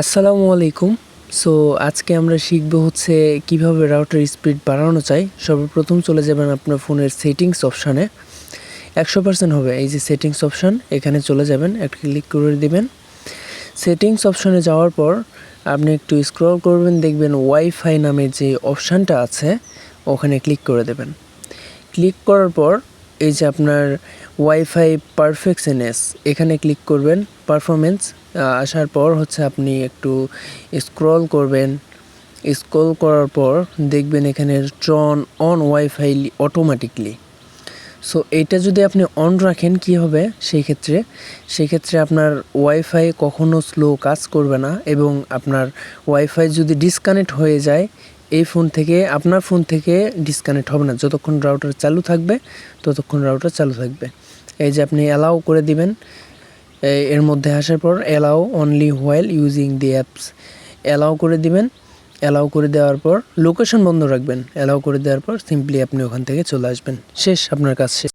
আসসালামু আলাইকুম। সো আজকে আমরা শিখব হচ্ছে কিভাবে রাউটার স্পিড বাড়ানো যায়। সর্বপ্রথম চলে যাবেন আপনার ফোনের সেটিংস অপশানে। 100% হবে, এই যে সেটিংস অপশান, এখানে চলে যাবেন, একটা ক্লিক করে দিবেন। সেটিংস অপশানে যাওয়ার পর আপনি একটু স্ক্রল করবেন, দেখবেন ওয়াইফাই নামের যে অপশানটা আছে ওখানে ক্লিক করে দেবেন। ক্লিক করার পর এই যে আপনার ওয়াইফাই পারফেকশনেস এখানে ক্লিক করবেন। পারফরমেন্স আসার পর হচ্ছে আপনি একটু স্ক্রল করবেন। স্ক্রল করার পর দেখবেন এখানে ট্রন অন ওয়াইফাই অটোমেটিকলি। সো এইটা যদি আপনি অন রাখেন কি হবে, সেই ক্ষেত্রে আপনার ওয়াইফাই কখনো স্লো কাজ করবে না, এবং আপনার ওয়াইফাই যদি ডিসকানেক্ট হয়ে যায় এই ফোন থেকে, আপনার ফোন থেকে ডিসকানেক্ট হবে না। যতক্ষণ রাউটার চালু থাকবে ততক্ষণ রাউটার চালু থাকবে। এই যে আপনি অ্যালাউ করে দিবেন। এর মধ্যে আসার পর allow only while using the apps allow করে দিবেন। অ্যালাউ করে দেওয়ার পর লোকেশন বন্ধ রাখবেন। অ্যালাউ করে দেওয়ার পর সিম্পলি আপনি ওখান থেকে চলে আসবেন। শেষ, আপনার কাজ শেষ।